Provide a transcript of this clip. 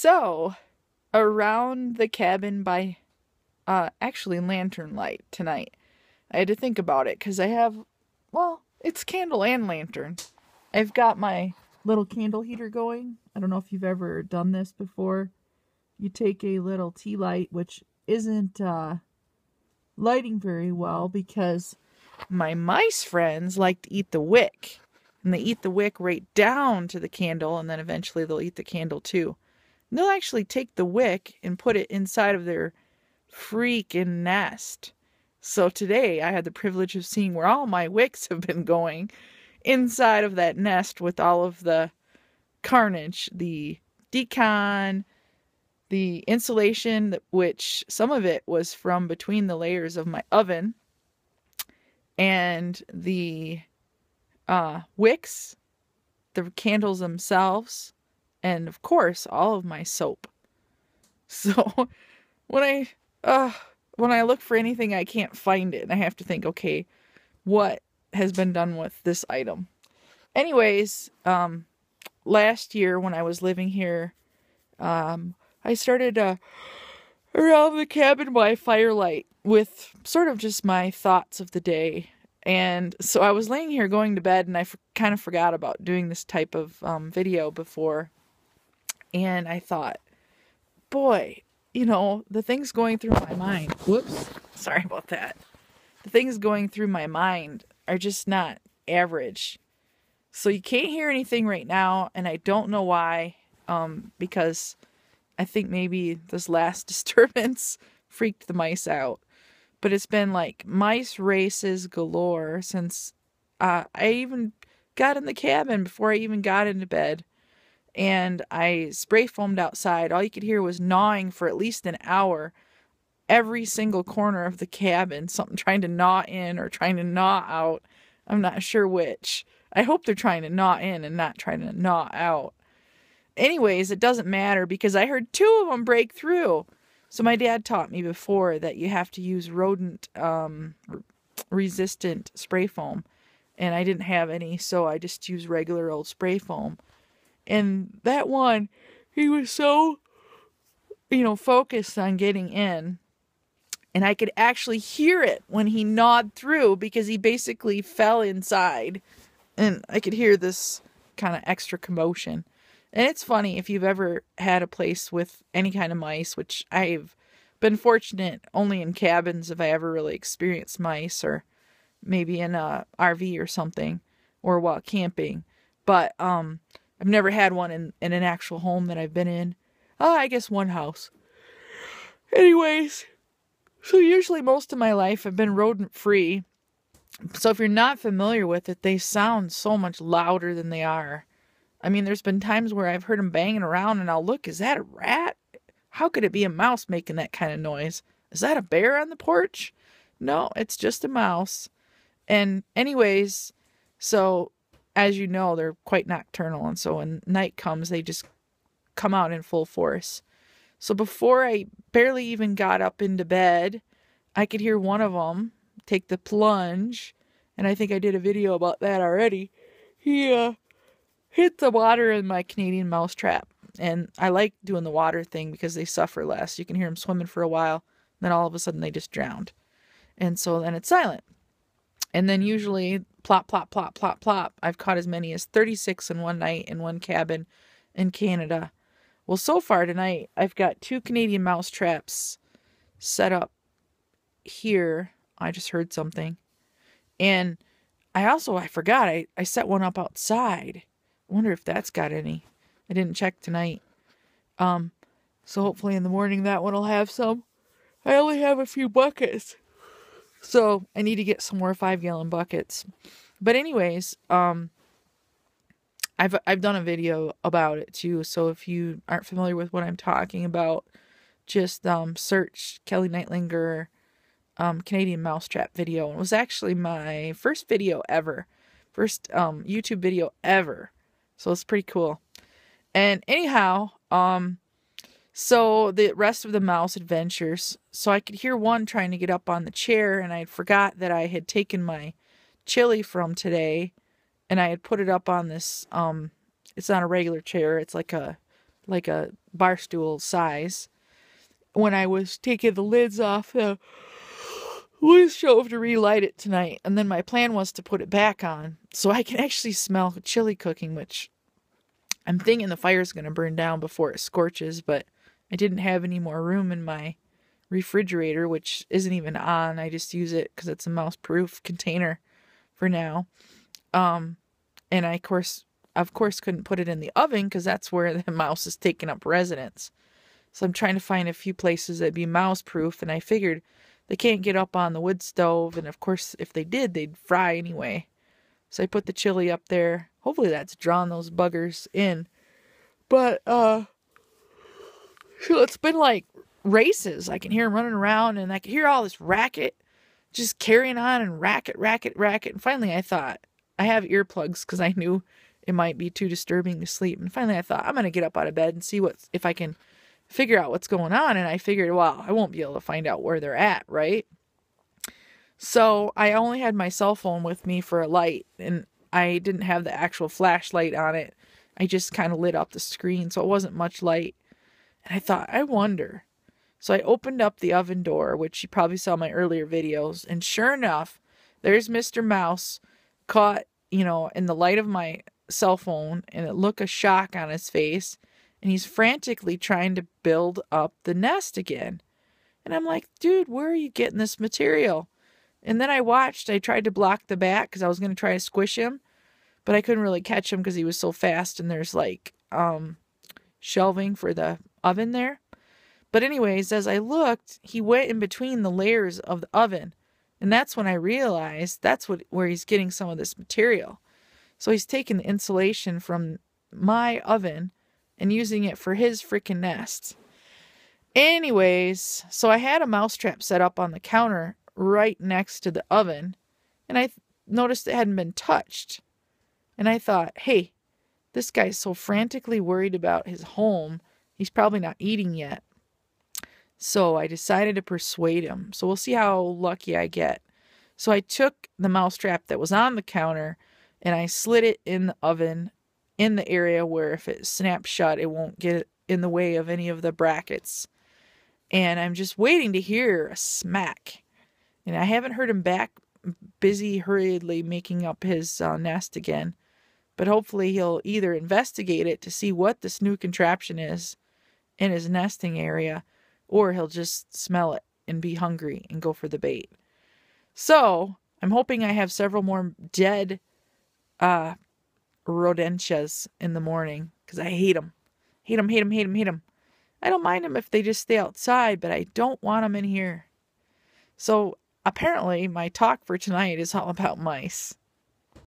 So, around the cabin by, actually lantern light tonight. I had to think about it because I have, well, it's candle and lantern. I've got my little candle heater going. I don't know if you've ever done this before. You take a little tea light, which isn't lighting very well because my mice friends like to eat the wick. And they eat the wick right down to the candle, and then eventually they'll eat the candle too. And they'll actually take the wick and put it inside of their freaking nest. So today I had the privilege of seeing where all my wicks have been going inside of that nest with all of the carnage, the decon, the insulation, which some of it was from between the layers of my oven, and the wicks, the candles themselves, and of course all of my soap. So when I look for anything, I can't find it, and I have to think, okay, what has been done with this item? Anyways, last year when I was living here, I started around the cabin by firelight with sort of just my thoughts of the day. And so I was laying here going to bed, and I kind of forgot about doing this type of video before. And I thought, boy, the things going through my mind. Whoops. Sorry about that. The things going through my mind are just not average. So you can't hear anything right now, and I don't know why, because I think maybe this last disturbance freaked the mice out. But it's been like mice races galore since I even got in the cabin, before I even got into bed. And I spray foamed outside. All you could hear was gnawing for at least an hour. Every single corner of the cabin, something trying to gnaw in or trying to gnaw out. I'm not sure which. I hope they're trying to gnaw in and not trying to gnaw out. Anyways, it doesn't matter because I heard two of them break through. So my dad taught me before that you have to use rodent resistant spray foam. And I didn't have any, so I just used regular old spray foam. And that one, he was so, focused on getting in. And I could actually hear it when he gnawed through because he basically fell inside. And I could hear this kind of extra commotion. And it's funny, if you've ever had a place with any kind of mice, which I've been fortunate only in cabins if I ever really experienced mice, or maybe in a RV or something, or while camping. But I've never had one in an actual home that I've been in. I guess one house. Anyways, so usually most of my life I've been rodent free. So if you're not familiar with it, they sound so much louder than they are. I mean, there's been times where I've heard them banging around and I'll look, is that a rat? How could it be a mouse making that kind of noise? Is that a bear on the porch? No, it's just a mouse. And anyways, so as you know, they're quite nocturnal. And so when night comes, they just come out in full force. So before I barely even got up into bed, I could hear one of them take the plunge. And I think I did a video about that already. He hit the water in my Canadian mouse trap. And I like doing the water thing because they suffer less. You can hear them swimming for a while. Then all of a sudden they just drowned. And so then it's silent. And then usually plop, plop, plop, plop, plop. I've caught as many as 36 in one night in one cabin in Canada. Well, so far tonight, I've got 2 Canadian mouse traps set up here. I just heard something. And I forgot, I set one up outside. I wonder if that's got any. I didn't check tonight. So hopefully in the morning that one will have some. I only have a few buckets. So I need to get some more 5-gallon buckets. But anyways, I've done a video about it too. So if you aren't familiar with what I'm talking about, just search Kelly Neitlinger Canadian mousetrap video. It was actually my first video ever. First YouTube video ever. So it's pretty cool. And anyhow, so the rest of the mouse adventures, so I could hear one trying to get up on the chair, and I forgot that I had taken my chili from today, and I had put it up on this, it's not a regular chair, it's like a like a bar stool size. When I was taking the lids off the wood stove to relight it tonight, and then my plan was to put it back on so I can actually smell chili cooking, which I'm thinking the fire's going to burn down before it scorches, but I didn't have any more room in my refrigerator, which isn't even on. I just use it because it's a mouse-proof container for now. And I, of course, couldn't put it in the oven because that's where the mouse is taking up residence. So I'm trying to find a few places that'd be mouse-proof, and I figured they can't get up on the wood stove, and of course, if they did, they'd fry anyway. So I put the chili up there. Hopefully that's drawn those buggers in. But, so it's been like races. I can hear them running around, and I can hear all this racket just carrying on, and racket. And finally I thought, I have earplugs because I knew it might be too disturbing to sleep. And finally I thought, I'm going to get up out of bed and see if I can figure out what's going on. And I figured, well, I won't be able to find out where they're at, right? So I only had my cell phone with me for a light, and I didn't have the actual flashlight on it. I just kind of lit up the screen, so it wasn't much light. And I thought, I wonder. So I opened up the oven door, which you probably saw in my earlier videos, and sure enough, there's Mr. Mouse caught, in the light of my cell phone, and it looked a shock on his face, and he's frantically trying to build up the nest again. And I'm like, dude, where are you getting this material? And then I tried to block the bat because I was going to try to squish him, but I couldn't really catch him because he was so fast, and there's like shelving for the oven there. But anyways, as I looked, he went in between the layers of the oven, and that's when I realized that's where he's getting some of this material. So he's taking the insulation from my oven and using it for his freaking nest. Anyways, so I had a mousetrap set up on the counter right next to the oven, and I noticed it hadn't been touched. And I thought, hey, this guy's so frantically worried about his home, he's probably not eating yet. So I decided to persuade him. So we'll see how lucky I get. So I took the mousetrap that was on the counter, and I slid it in the oven in the area where if it snaps shut, it won't get in the way of any of the brackets. And I'm just waiting to hear a smack. And I haven't heard him back, busy hurriedly making up his nest again. But hopefully he'll either investigate it to see what this new contraption is in his nesting area, or he'll just smell it and be hungry and go for the bait. So I'm hoping I have several more dead rodentias in the morning, because I hate them. Hate them. I don't mind them if they just stay outside, but I don't want them in here. So apparently my talk for tonight is all about mice.